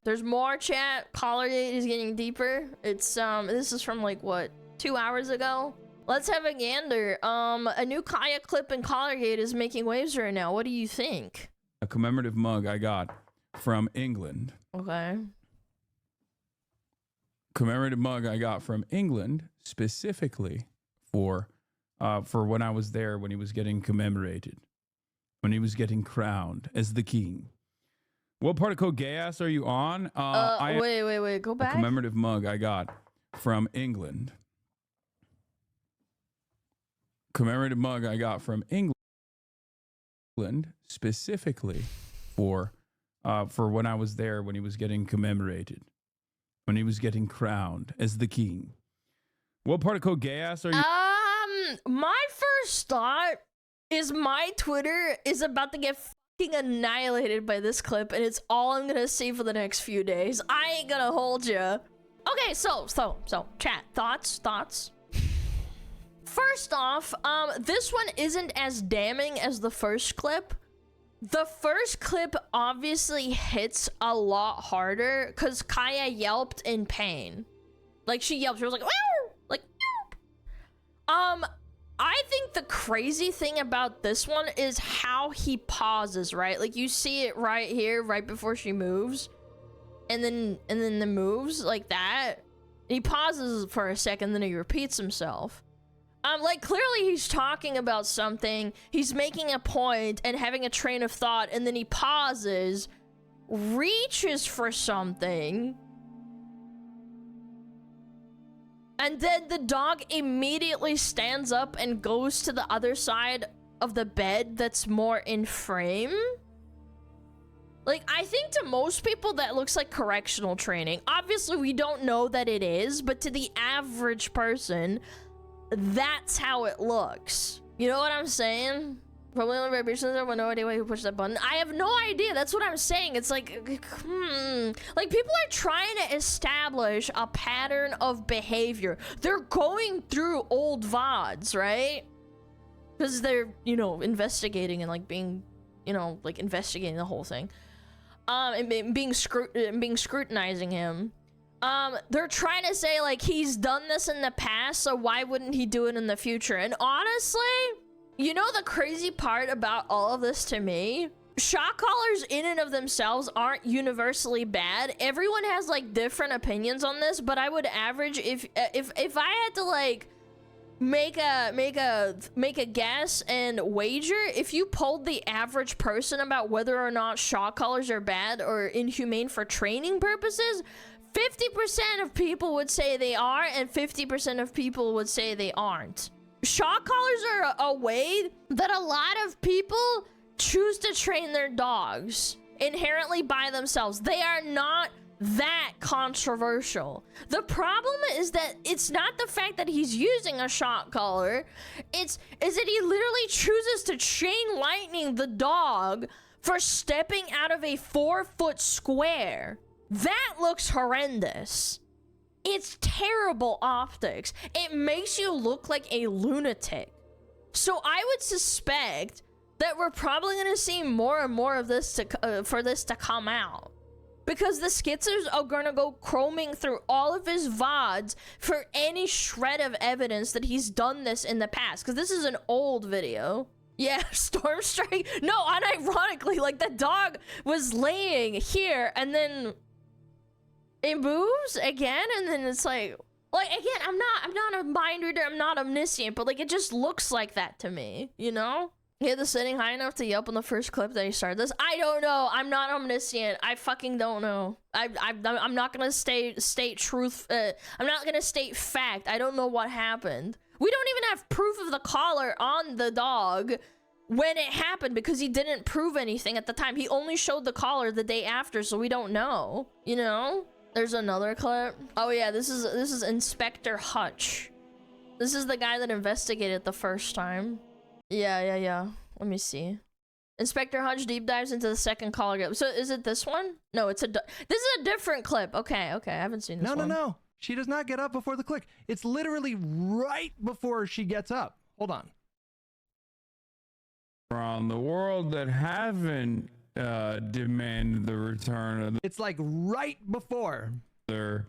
There's more chat. Collargate is getting deeper. It's this is from like what, 2 hours ago? Let's have a gander. A new Kaya clip in Collargate is making waves right now. What do you think? A commemorative mug I got from England. Okay. Commemorative mug I got from England specifically for when I was there when he was getting commemorated, when he was getting crowned as the king. What part of Code Gay-Ass are you on? Wait, go back. A commemorative mug I got from England. Commemorative mug I got from England specifically for when I was there when he was getting commemorated, when he was getting crowned as the king. What part of Code Gay-Ass are you? My first thought is my Twitter is about to get fucking annihilated by this clip, and it's all I'm gonna see for the next few days. I ain't gonna hold ya. Okay, so chat, thoughts. First off, this one isn't as damning as the first clip. The first clip obviously hits a lot harder because Kaya yelped in pain. Like, she yelped, she was like, "Wow!" Like, "Wow!" I think the crazy thing about this one is how he pauses, right? Like, you see it right here, right before she moves, and then the moves like that. He pauses for a second, then he repeats himself. Like, clearly he's talking about something, he's making a point and having a train of thought, and then he pauses, reaches for something, and then the dog immediately stands up and goes to the other side of the bed that's more in frame. Like, I think to most people that looks like correctional training. Obviously, we don't know that it is, but to the average person, that's how it looks. You know what I'm saying? Probably only vibrations. I have no idea why you pushed that button. I have no idea. That's what I'm saying. It's like, like, people are trying to establish a pattern of behavior. They're going through old VODs, right? Because they're, you know, investigating and like being, you know, like investigating the whole thing. And being scrutinizing him. They're trying to say, like, he's done this in the past, so why wouldn't he do it in the future? And honestly, you know the crazy part about all of this to me? Shock collars in and of themselves aren't universally bad. Everyone has, like, different opinions on this, but I would average, if I had to, like, make a guess and wager, if you polled the average person about whether or not shock collars are bad or inhumane for training purposes, 50% of people would say they are, and 50% of people would say they aren't. Shock collars are a way that a lot of people choose to train their dogs inherently by themselves. They are not that controversial. The problem is that it's not the fact that he's using a shock collar, is that he literally chooses to chain lightning the dog for stepping out of a 4-foot square. That looks horrendous. It's terrible optics. It makes you look like a lunatic. So I would suspect that we're probably going to see more and more of this for this to come out. Because the schizos are going to go combing through all of his VODs for any shred of evidence that he's done this in the past. Because this is an old video. Yeah, Storm Strike. No, unironically, like, the dog was laying here and then it moves again, and then it's like again, I'm not a mind reader, I'm not omniscient, but like, it just looks like that to me, you know? He had the setting high enough to yelp on the first clip that he started this. I don't know. I'm not omniscient. I fucking don't know. I'm not gonna state truth. I'm not gonna state fact. I don't know what happened. We don't even have proof of the collar on the dog when it happened because he didn't prove anything at the time. He only showed the collar the day after, so we don't know. You know? There's another clip. Oh yeah, this is Inspector Hutch. This is the guy that investigated the first time. Yeah. Let me see. Inspector Hutch deep dives into the second collar clip. So is it this one? No, this is a different clip. Okay. I haven't seen this one. No. She does not get up before the click. It's literally right before she gets up. Hold on. around the world that haven't demanded the return of It's like right before. their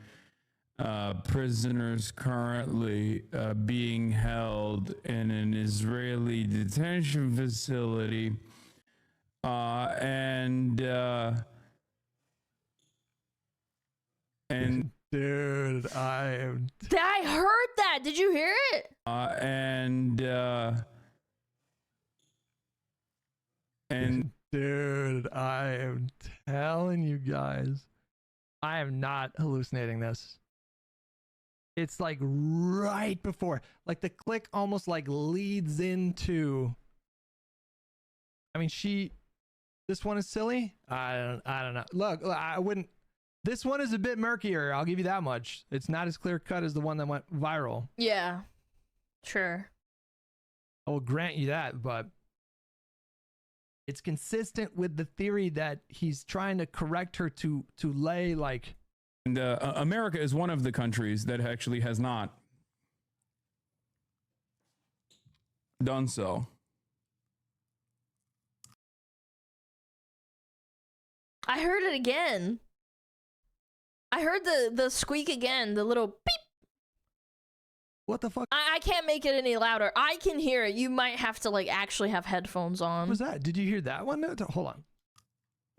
prisoners currently being held in an Israeli detention facility. And Dude, I heard that. Did you hear it? Dude, I am telling you guys, I am not hallucinating this. It's like right before, like the click almost like leads into. I mean, this one is silly. I don't know. Look, I wouldn't. This one is a bit murkier. I'll give you that much. It's not as clear cut as the one that went viral. Yeah, sure. I will grant you that, but it's consistent with the theory that he's trying to correct her to lay like. And America is one of the countries that actually has not done so. I heard it again. I heard the squeak again, the little beep. What the fuck? I can't make it any louder. I can hear it. You might have to like actually have headphones on. What was that? Did you hear that one? No, hold on.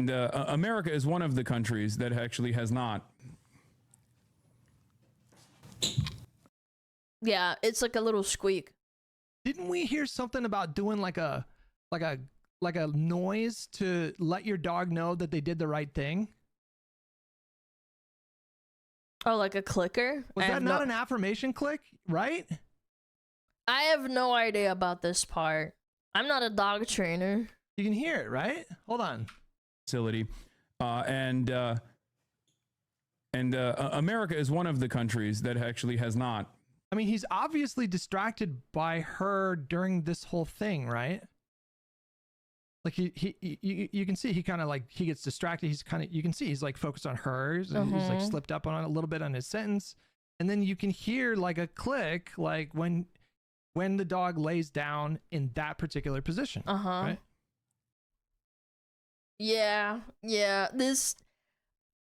And America is one of the countries that actually has not. Yeah, it's like a little squeak. Didn't we hear something about doing like a noise to let your dog know that they did the right thing? Oh, like a clicker? Was that not an affirmation click, right? I have no idea about this part. I'm not a dog trainer. You can hear it, right? Hold on. Facility. America is one of the countries that actually has not. I mean, he's obviously distracted by her during this whole thing, right? Like you can see he kind of like he gets distracted. He's kind of, you can see he's like focused on hers. He's like slipped up on a little bit on his sentence, and then you can hear like a click, like when the dog lays down in that particular position. Right? Yeah.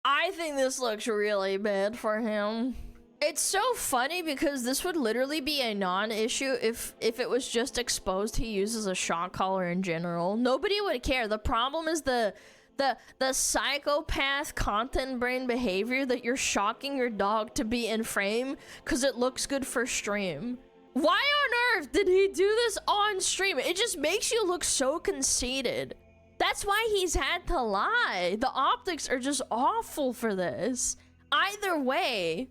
I think this looks really bad for him. It's so funny because this would literally be a non-issue if it was just exposed he uses a shock collar in general. Nobody would care. The problem is the psychopath content brain behavior that you're shocking your dog to be in frame because it looks good for stream. Why on earth did he do this on stream? It just makes you look so conceited. That's why he's had to lie. The optics are just awful for this. Either way.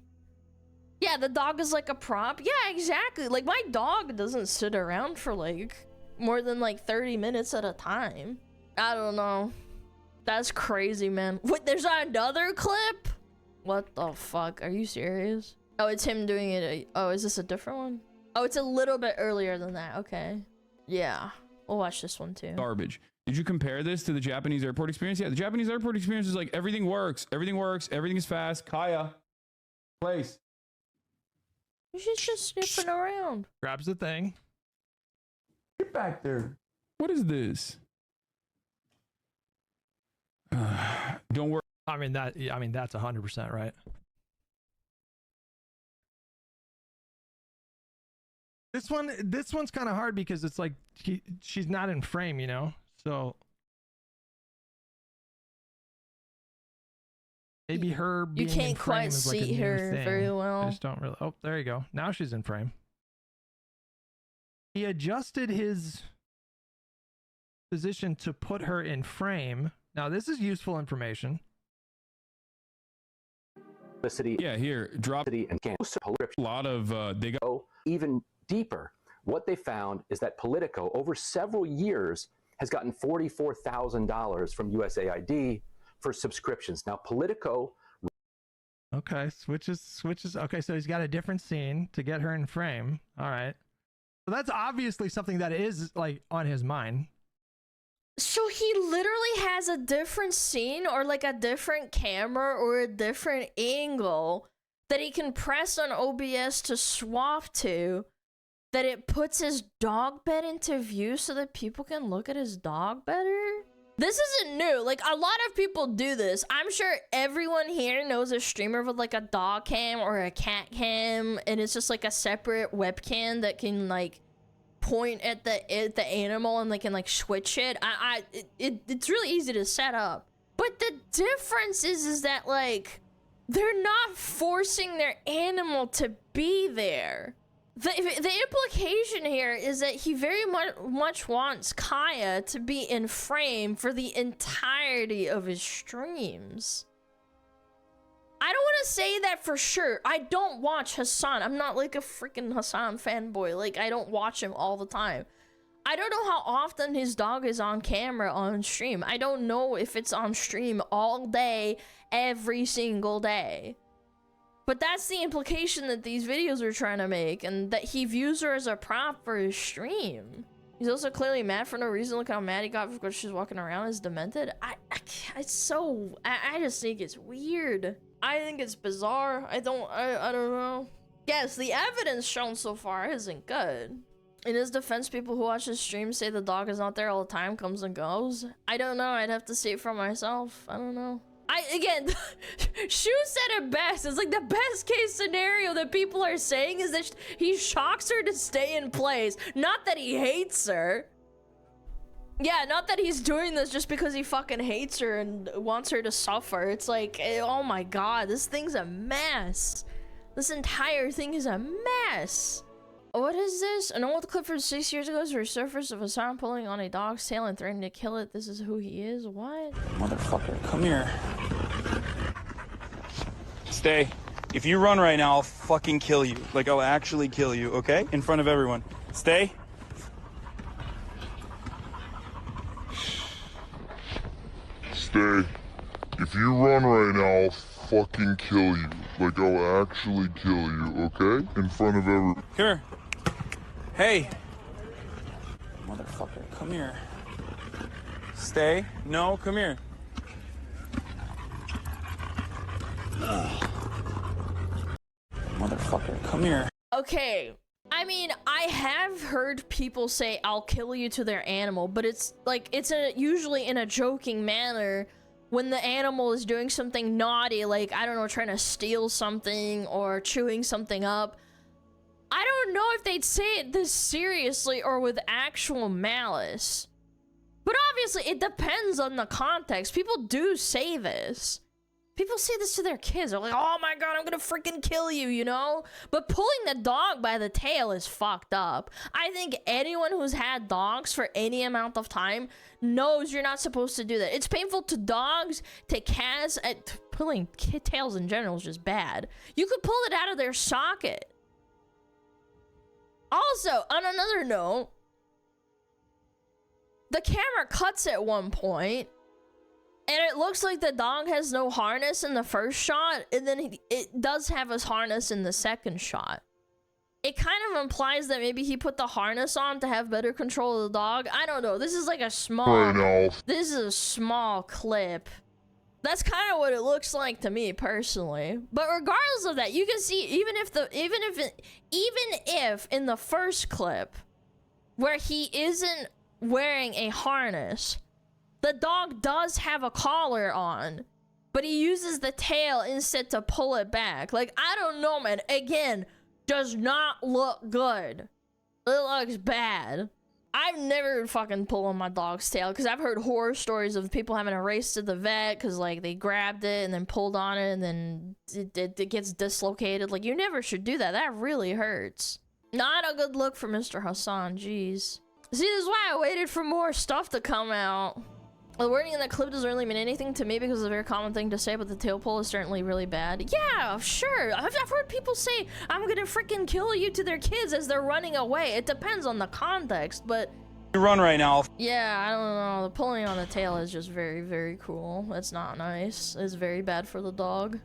Yeah, the dog is like a prop. Yeah, exactly. Like, my dog doesn't sit around for, like, more than, like, 30 minutes at a time. I don't know. That's crazy, man. Wait, there's another clip? What the fuck? Are you serious? Oh, it's him doing it. Oh, is this a different one? Oh, it's a little bit earlier than that. Okay. Yeah. We'll watch this one, too. Garbage. Did you compare this to the Japanese airport experience? Yeah, the Japanese airport experience is like everything works. Everything works. Everything is fast. Kaya. Place. She's just sniffing around. Grabs the thing. Get back there. What is this? Don't worry. I mean that's 100% right. This one's kind of hard because it's like she's not in frame, you know. So maybe her being you can't in frame quite is like a see new her thing. very well. I just don't really. Oh, there you go. Now she's in frame. He adjusted his position to put her in frame. Now this is useful information. Yeah, here, drop and can a lot of they go even deeper. What they found is that Politico over several years has gotten $44,000 from USAID for subscriptions. Now Politico. Okay, switches. Okay, so he's got a different scene to get her in frame. All right. So that's obviously something that is like on his mind. So he literally has a different scene or like a different camera or a different angle that he can press on OBS to swap to that it puts his dog bed into view so that people can look at his dog better. This isn't new. Like, a lot of people do this. I'm sure everyone here knows a streamer with like a dog cam or a cat cam, and it's just like a separate webcam that can like point at the animal and they can like switch it. It's really easy to set up. But the difference is that like they're not forcing their animal to be there. The implication here is that he very much wants Kaya to be in frame for the entirety of his streams. I don't want to say that for sure. I don't watch Hassan. I'm not like a freaking Hassan fanboy. Like, I don't watch him all the time. I don't know how often his dog is on camera on stream. I don't know if it's on stream all day, every single day. But that's the implication that these videos are trying to make, and that he views her as a prop for his stream. He's also clearly mad for no reason. Look how mad he got because she's walking around as demented. I just think it's weird. I think it's bizarre. I don't know. Yes, the evidence shown so far isn't good. In his defense, people who watch his stream say the dog is not there all the time, comes and goes. I don't know. I'd have to see it for myself. I don't know. Again, Shu said it best. It's like the best case scenario that people are saying is that he shocks her to stay in place. Not that he hates her. Yeah, not that he's doing this just because he fucking hates her and wants her to suffer. It's like, oh my god, this thing's a mess. This entire thing is a mess. What is this? An old clip from 6 years ago is resurfaced of Hassan pulling on a dog's tail and threatening to kill it. This is who he is? What? Motherfucker, come here. Stay. If you run right now, I'll fucking kill you. Like, I'll actually kill you, okay? In front of everyone. Stay. Stay. If you run right now, I'll fucking kill you. Like, I'll actually kill you, okay? In front of everyone. Come here. Hey. Motherfucker, come here. Stay. No, come here. Motherfucker, come here. Okay. I mean, I have heard people say, I'll kill you to their animal, but it's like, usually in a joking manner when the animal is doing something naughty, like, I don't know, trying to steal something or chewing something up. I don't know if they'd say it this seriously or with actual malice. But obviously, it depends on the context. People do say this. People say this to their kids. They're like, oh my god, I'm gonna freaking kill you, you know? But pulling the dog by the tail is fucked up. I think anyone who's had dogs for any amount of time knows you're not supposed to do that. It's painful to dogs, to cats. Pulling tails in general is just bad. You could pull it out of their socket. Also, on another note, the camera cuts at one point, and it looks like the dog has no harness in the first shot, and then it does have his harness in the second shot. It kind of implies that maybe he put the harness on to have better control of the dog. I don't know. This is like a small... This is a small clip. That's kind of what it looks like to me personally. But regardless of that, you can see even if in the first clip where he isn't wearing a harness, the dog does have a collar on, but he uses the tail instead to pull it back. Like, I don't know, man. Again, does not look good. It looks bad. I've never fucking pulled on my dog's tail because I've heard horror stories of people having to race to the vet because, like, they grabbed it and then pulled on it and then it gets dislocated. Like, you never should do that. That really hurts. Not a good look for Mr. Hassan. Jeez. See, this is why I waited for more stuff to come out. The wording in that clip doesn't really mean anything to me because it's a very common thing to say, but the tail pull is certainly really bad. Yeah, sure. I've heard people say, I'm gonna freaking kill you to their kids as they're running away. It depends on the context, but... You run right now. Yeah, I don't know. The pulling on the tail is just very, very cruel. That's not nice. It's very bad for the dog.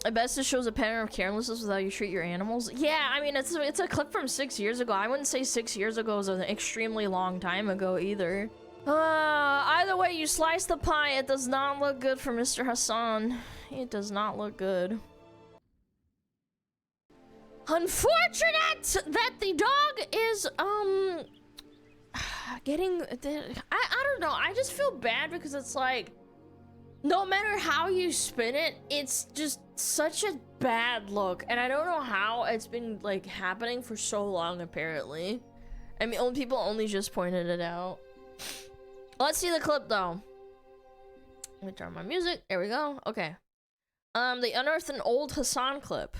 At best, it shows a pattern of carelessness with how you treat your animals. Yeah, I mean, it's a clip from 6 years ago. I wouldn't say 6 years ago was an extremely long time ago either. Either way you slice the pie, it does not look good for Mr. Hassan. It does not look good. Unfortunate that the dog is getting I don't know. I just feel bad because it's like no matter how you spin it, it's just such a bad look, and I don't know how it's been like happening for so long. Apparently, I mean, people only just pointed it out. Let's see the clip though. Let me turn my music. There we go. Okay. They unearthed an old Hassan clip.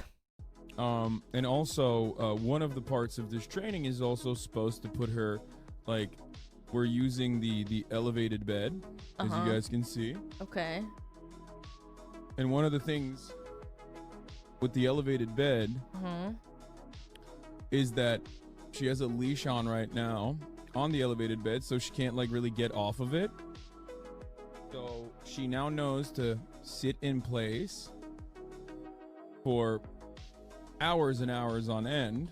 And also, one of the parts of this training is also supposed to put her, like, we're using the elevated bed, as you guys can see. Okay. And one of the things with the elevated bed is that she has a leash on right now on the elevated bed, so she can't, like, really get off of it. So she now knows to sit in place for hours and hours on end.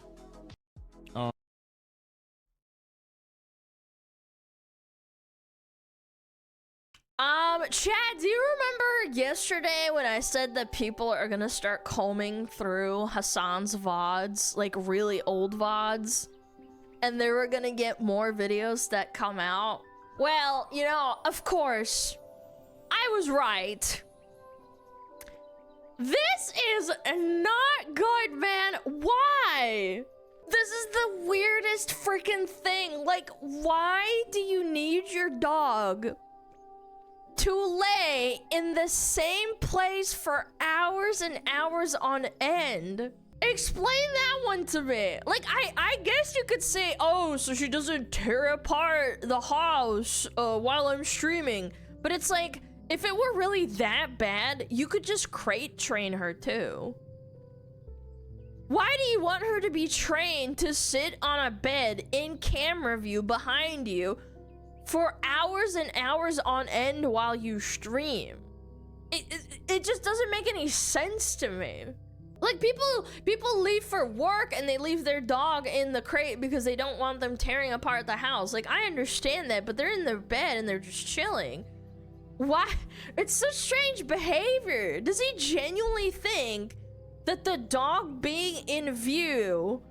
Chad, do you remember yesterday when I said that people are gonna start combing through Hassan's VODs, like really old VODs, and they were gonna get more videos that come out? Well, you know, of course, I was right. This is not good, man. Why? This is the weirdest freaking thing. Like, why do you need your dog to lay in the same place for hours and hours on end? Explain that one to me. Like, I guess you could say, oh, so she doesn't tear apart the house while I'm streaming. But it's like, if it were really that bad, you could just crate train her too. Why do you want her to be trained to sit on a bed in camera view behind you for hours and hours on end while you stream? It just doesn't make any sense to me. Like, people leave for work and they leave their dog in the crate because they don't want them tearing apart the house. Like, I understand that, but they're in their bed and they're just chilling. Why? It's such strange behavior. Does he genuinely think that the dog being in view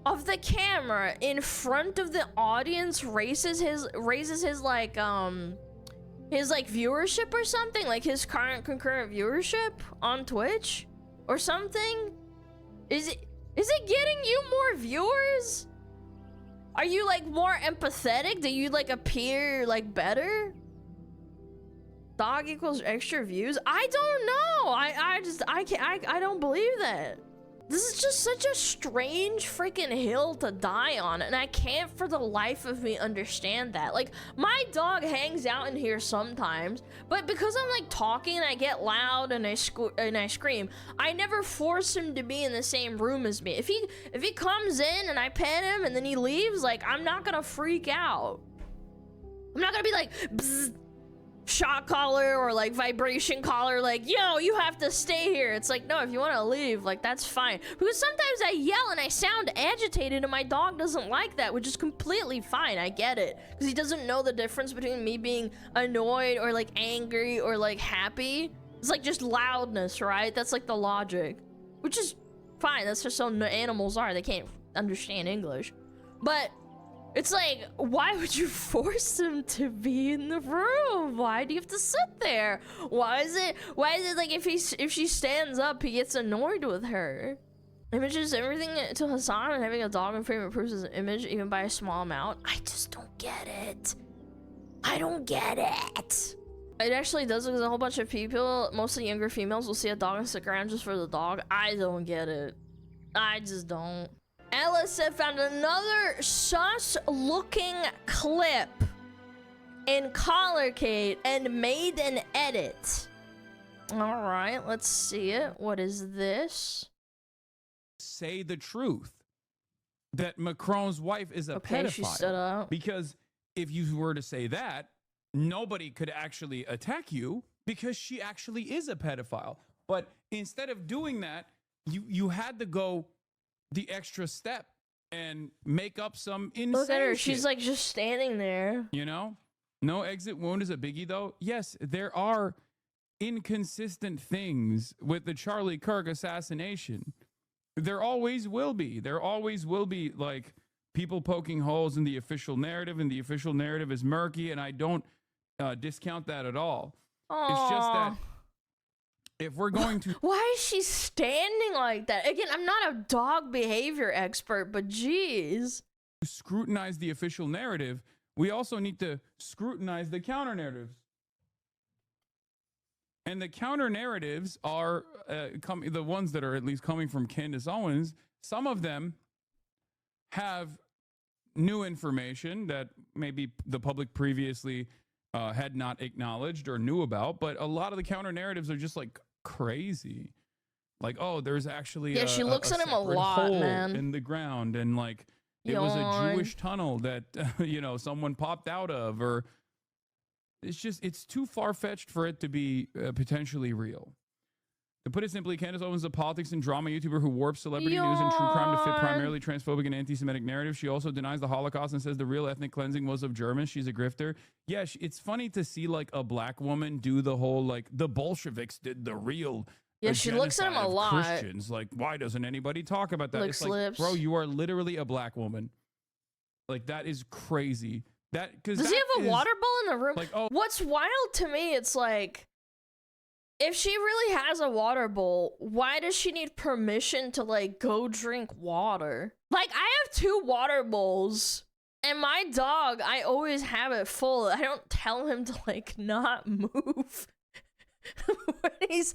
of the camera in front of the audience raises his like viewership or something? Like his current concurrent viewership on Twitch or something? Is it getting you more viewers? Are you like more empathetic? Do you like appear like better? Dog equals extra views? I don't know. I don't believe that. This is just such a strange freaking hill to die on, and I can't for the life of me understand that. Like, my dog hangs out in here sometimes, but because I'm like talking and I get loud and I scream, I never force him to be in the same room as me. If he comes in and I pet him and then he leaves, like, I'm not gonna freak out. I'm not gonna be like, bzz, shot collar or like vibration collar, like, yo, you have to stay here. It's like, no, if you want to leave, like, that's fine. Because sometimes I yell and I sound agitated and my dog doesn't like that, which is completely fine. I get it, because he doesn't know the difference between me being annoyed or like angry or like happy. It's like just loudness, right? That's like the logic, which is fine. That's just how animals are. They can't understand English. But it's like, why would you force him to be in the room? Why do you have to sit there? Why is it like if she stands up, he gets annoyed with her? Images everything to Hassan, and having a dog in frame improves his image even by a small amount. I just don't get it. I don't get it. It actually does, because a whole bunch of people, mostly younger females, will see a dog and stick around just for the dog. I don't get it. I just don't. LSF found another sus-looking clip in Collarcade and made an edit. All right, let's see it. What is this? Say the truth that Macron's wife is a pedophile. She stood up. Because if you were to say that, nobody could actually attack you because she actually is a pedophile. But instead of doing that, you had to go the extra step and make up some insane Look at her. shit. She's like just standing there. You know? No exit wound is a biggie, though. Yes, there are inconsistent things with the Charlie Kirk assassination. There always will be. There always will be like people poking holes in the official narrative, and the official narrative is murky, and I don't discount that at all. It's just that if we're going to... Why is she standing like that? Again, I'm not a dog behavior expert, but geez. Scrutinize the official narrative, we also need to scrutinize the counter narratives. And the counter narratives are the ones that are at least coming from Candace Owens. Some of them have new information that maybe the public previously had not acknowledged or knew about, but a lot of the counter narratives are just like crazy. Like, oh, there's actually she looks at him a lot, hole man, in the ground, and like it was a Jewish tunnel that someone popped out of, or it's too far-fetched for it to be potentially real. To put it simply, Candace Owens is a politics and drama YouTuber who warps celebrity news and true crime to fit primarily transphobic and anti-Semitic narratives. She also denies the Holocaust and says the real ethnic cleansing was of Germans. She's a grifter. Yeah, it's funny to see like a black woman do the whole like the Bolsheviks did the real. Yeah, she looks at him a lot. Christians, like, why doesn't anybody talk about that? Licks It's like, lips. bro, you are literally a black woman. Like, that is crazy. Does he have a water bowl in the room? Like, oh, what's wild to me, it's like, if she really has a water bowl, why does she need permission to like go drink water? Like, I have 2 water bowls, and my dog, I always have it full. I don't tell him to like not move. When he's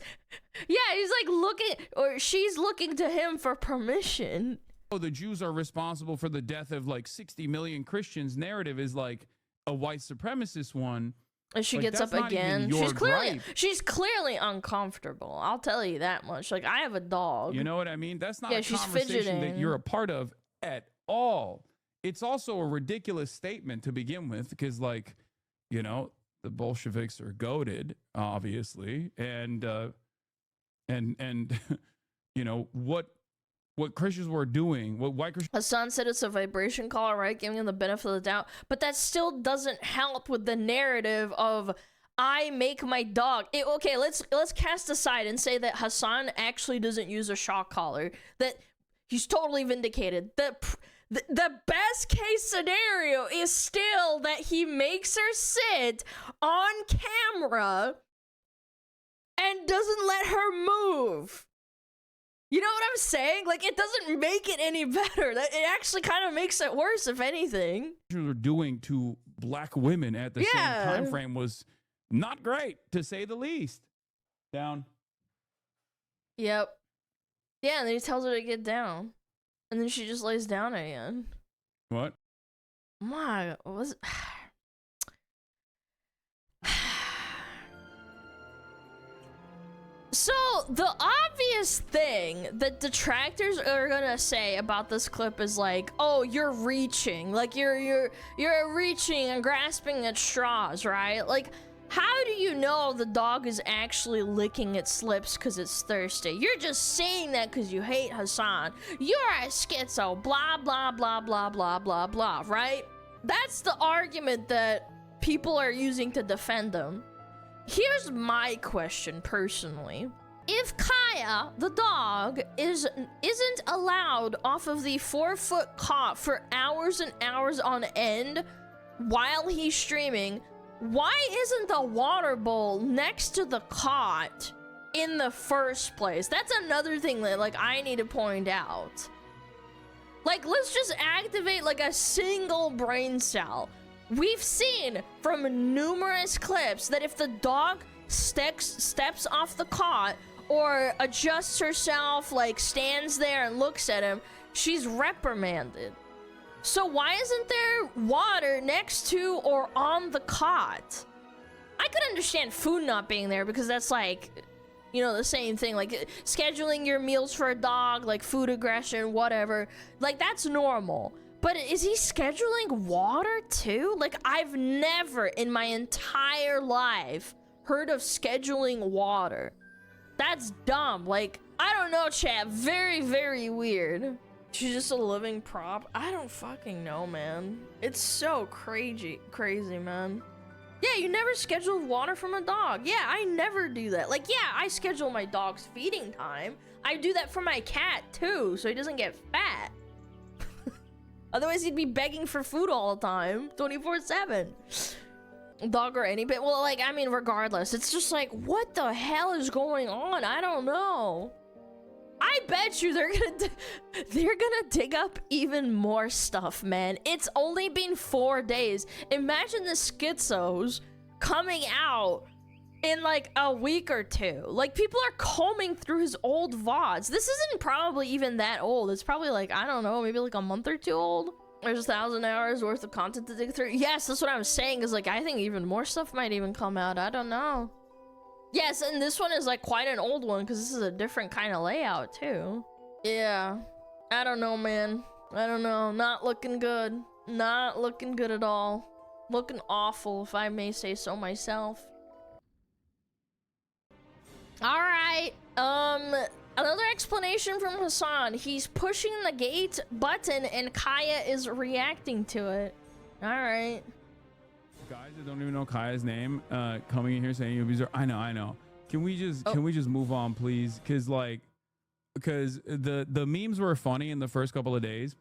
like looking, or she's looking to him for permission. Oh, the Jews are responsible for the death of like 60 million Christians narrative is like a white supremacist one. And she like, gets up again. She's clearly uncomfortable. I'll tell you that much. Like, I have a dog. You know what I mean? That's not a she's conversation fidgeting. that you're a part of at all. It's also a ridiculous statement to begin with, because like, the Bolsheviks are goated, obviously, and what Christians were doing, what white Christians... Hassan said it's a vibration caller, right? Giving him the benefit of the doubt. But that still doesn't help with the narrative of, I make my dog... Okay, let's cast aside and say that Hassan actually doesn't use a shock collar. That he's totally vindicated. The best case scenario is still that he makes her sit on camera and doesn't let her move. You know what I'm saying? Like, it doesn't make it any better. It actually kind of makes it worse, if anything. What were doing to black women at the same time frame was not great, to say the least. Down. Yep. Yeah, and then he tells her to get down. And then she just lays down again. What? My, was... So, the obvious thing that detractors are gonna say about this clip is like, oh, you're reaching. Like, you're reaching and grasping at straws, right? Like, how do you know the dog is actually licking its lips because it's thirsty? You're just saying that because you hate Hassan. You're a schizo, blah, blah, blah, blah, blah, blah, blah, right? That's the argument that people are using to defend him. Here's my question, personally. If Kaya, the dog, isn't allowed off of the 4-foot cot for hours and hours on end while he's streaming, why isn't the water bowl next to the cot in the first place? That's another thing that, like, I need to point out. Like, let's just activate, like, a single brain cell. We've seen from numerous clips that if the dog steps off the cot or adjusts herself, like stands there and looks at him, she's reprimanded. So why isn't there water next to or on the cot? I could understand food not being there because that's like, the same thing, like scheduling your meals for a dog, like food aggression, whatever. Like, that's normal. But is he scheduling water too? Like, I've never in my entire life heard of scheduling water. That's dumb. Like, I don't know, chat. Very, very weird. She's just a living prop. I don't fucking know, man. It's so crazy, man. Yeah, you never schedule water from a dog. Yeah, I never do that. Like, yeah, I schedule my dog's feeding time. I do that for my cat too, so he doesn't get fat. Otherwise, he'd be begging for food all the time, 24/7. Dog or any bit. Well, like, I mean, regardless, it's just like, what the hell is going on? I don't know. I bet you they're gonna dig up even more stuff, man. It's only been 4 days. Imagine the schizos coming out in like a week or two. Like, people are combing through his old VODs. This isn't probably even that old. It's probably like, I don't know, maybe like a month or two old. There's 1,000 hours worth of content to dig through. Yes, that's what I'm saying, is like, I think even more stuff might even come out. I don't know. Yes, and this one is like quite an old one because this is a different kind of layout too. Yeah, I don't know, man. I don't know. Not looking good. Not looking good at all. Looking awful, if I may say so myself. All right. Another explanation from Hassan. He's pushing the gate button and Kaya is reacting to it. All right. Guys that don't even know Kaya's name, coming in here saying abuser. I know. Can we just move on, please? Because the memes were funny in the first couple of days,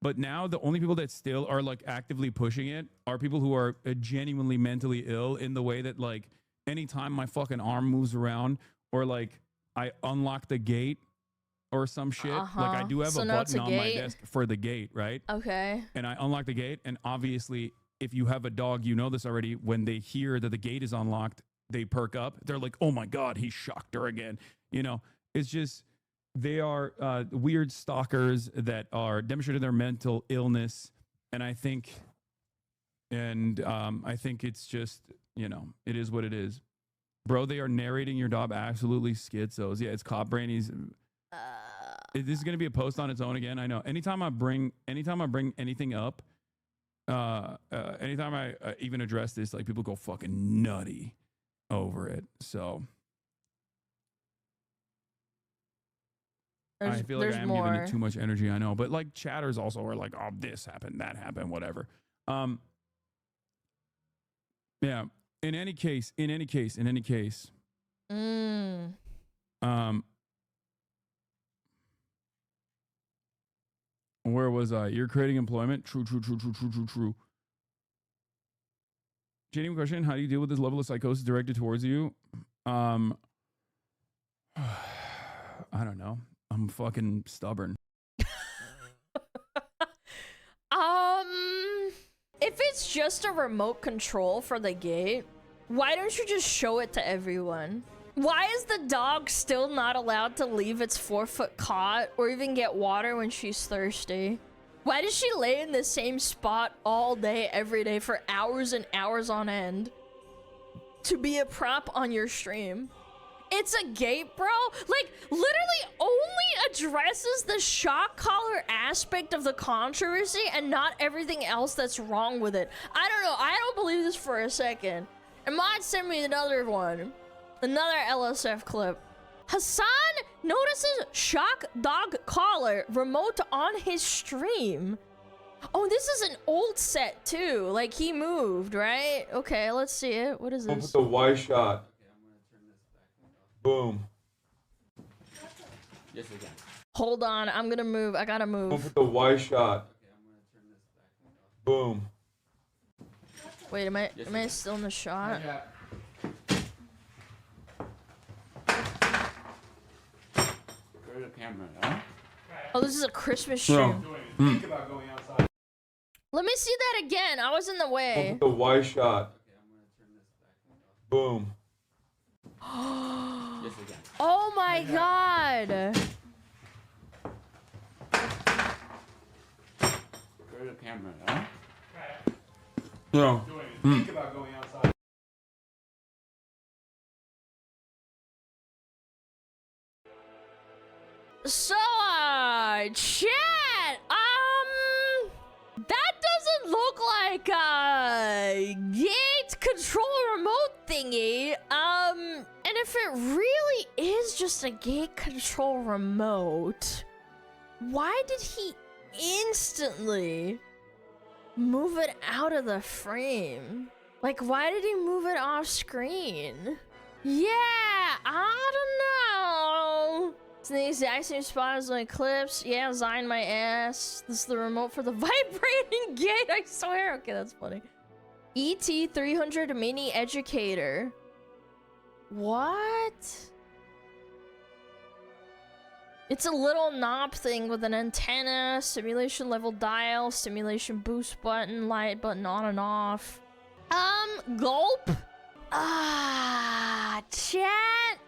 but now the only people that still are like actively pushing it are people who are genuinely mentally ill, in the way that, like, anytime my fucking arm moves around or like I unlock the gate or some shit, like I do have a button on my desk for the gate, right? Okay. And I unlock the gate, and obviously, if you have a dog, you know this already. When they hear that the gate is unlocked, they perk up. They're like, oh my God, he shocked her again. You know, it's just, they are weird stalkers that are demonstrating their mental illness. And I think it's just, you know, it is what it is. Bro, they are narrating your dog absolutely schizos. Yeah, it's cop brain. This is going to be a post on its own again. I know. Anytime I bring anything up, anytime I even address this, like, people go fucking nutty over it. So I feel like I am giving it too much energy. I know, but like, chatters also are like, oh, this happened, that happened, whatever. Yeah. In any case. Where was I? You're creating employment. True. Genuine question: how do you deal with this level of psychosis directed towards you? I don't know. I'm fucking stubborn. If it's just a remote control for the gate, why don't you just show it to everyone? Why is the dog still not allowed to leave its 4-foot cot or even get water when she's thirsty? Why does she lay in the same spot all day, every day, for hours and hours on end to be a prop on your stream? It's a gate, bro. Like, literally only addresses the shock collar aspect of the controversy and not everything else that's wrong with it. I don't know. I don't believe this for a second. And Mod sent me another one. Another LSF clip. Hassan notices shock dog collar remote on his stream. Oh, this is an old set too. Like, he moved, right? Okay, let's see it. What is this? With the Y shot. Boom. Yes, we can. Hold on, I'm gonna move. I gotta move. With the Y shot. Boom. Wait, am I still in the shot? Yeah. Go to the camera, huh? Oh, this is a Christmas stream. Think about going outside. Let me see that again. I was in the way. With the Y shot. Boom. Yes, we can. Oh my God. Go to the camera, huh? No. Think about going outside. So, chat, that doesn't look like a gate control remote thingy. And if it really is just a gate control remote, why did he instantly move it out of the frame? Like, why did he move it off screen? Yeah, I don't know. It's in the exact same spot as my clips. Yeah, Zine my ass. This is the remote for the vibrating gate, I swear. Okay, that's funny. ET300 Mini Educator. What? It's a little knob thing with an antenna, simulation level dial, simulation boost button, light button on and off. Gulp? Chat.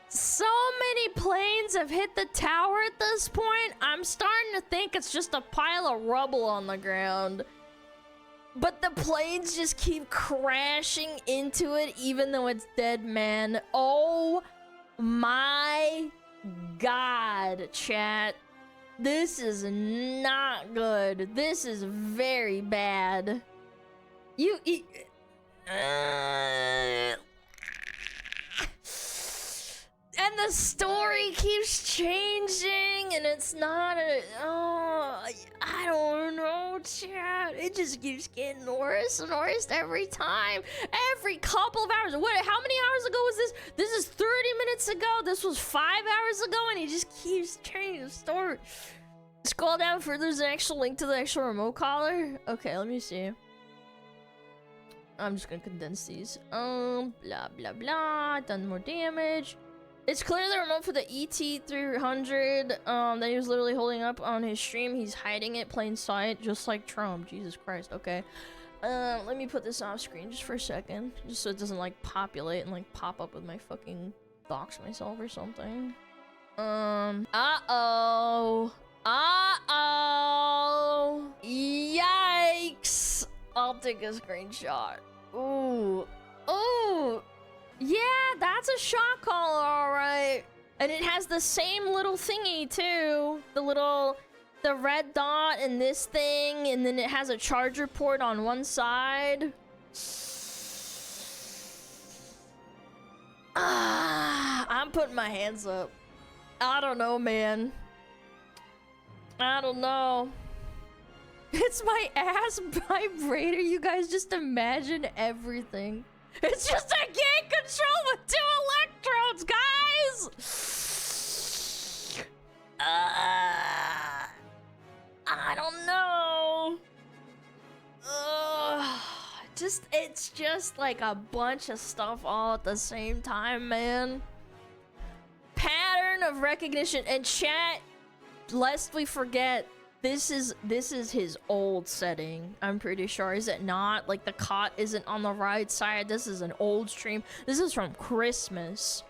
So many planes have hit the tower at this point. I'm starting to think it's just a pile of rubble on the ground. But the planes just keep crashing into it even though it's dead, man. Oh my God, chat. This is not good. This is very bad. And the story keeps changing, and it's not a... Oh, I don't know, chat. It just keeps getting worse and worse every time. Every couple of hours. What? How many hours ago was this? This is 30 minutes ago. This was 5 hours ago, and he just keeps changing the story. Scroll down further. There's an actual link to the actual remote collar. Okay, let me see. I'm just gonna condense these. Blah, blah, blah. Done more damage. It's clearly the remote for the ET300 that he was literally holding up on his stream. He's hiding it plain sight, just like Trump. Jesus Christ. Okay. Let me put this off screen just for a second, just so it doesn't like populate and like pop up with my fucking dox myself or something. Uh-oh. Yikes. I'll take a screenshot. Ooh. Ooh. Yeah, that's a shot collar, alright. And it has the same little thingy, too. The red dot and this thing, and then it has a charger port on one side. I'm putting my hands up. I don't know, man. I don't know. It's my ass vibrator. You guys just imagine everything. It's just a gate control with 2 electrodes, guys! I don't know. It's just like a bunch of stuff all at the same time, man. Pattern of recognition. And chat, lest we forget, this is his old setting. I'm pretty sure. Is it not? Like the cot isn't on the right side. This is an old stream. This is from Christmas.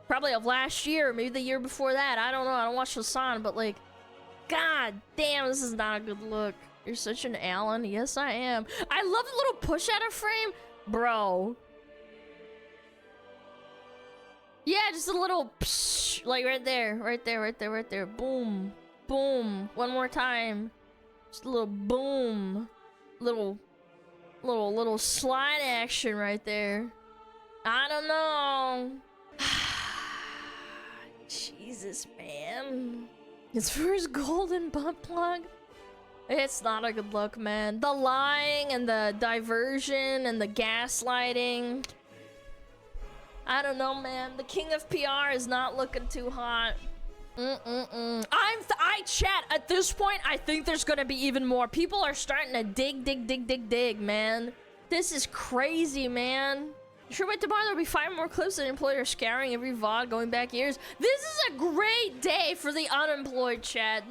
Probably of last year, maybe the year before that. I don't know. I don't watch Hassan, but like, god damn, this is not a good look. You're such an Alan. Yes, I am. I love the little push out of frame. Bro. Yeah, just a little psh, like right there. Right there, right there, right there. Boom. Boom. One more time. Just a little boom. Little slide action right there. I don't know. Jesus, man. His first golden butt plug. It's not a good look, man. The lying and the diversion and the gaslighting. I don't know, man. The king of PR is not looking too hot. I chat at this point. I think there's gonna be even more. People are starting to dig, man. This is crazy, man. Sure, wait tomorrow there'll be 5 more clips that employed are scouring every VOD going back years. This is a great day for the unemployed, chat.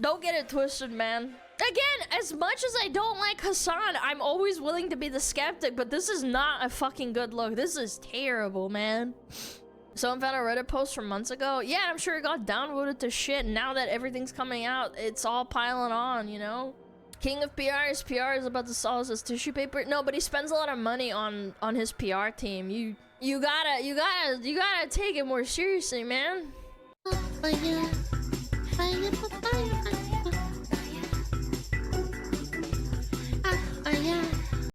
Don't get it twisted, man. Again, as much as I don't like Hassan, I'm always willing to be the skeptic, but this is not a fucking good look. This is terrible, man. Someone found a Reddit post from months ago. Yeah, I'm sure it got downvoted to shit, and now that everything's coming out, it's all piling on, you know? King of PR is about to sell us his tissue paper. No, but he spends a lot of money on his PR team. You gotta take it more seriously, man.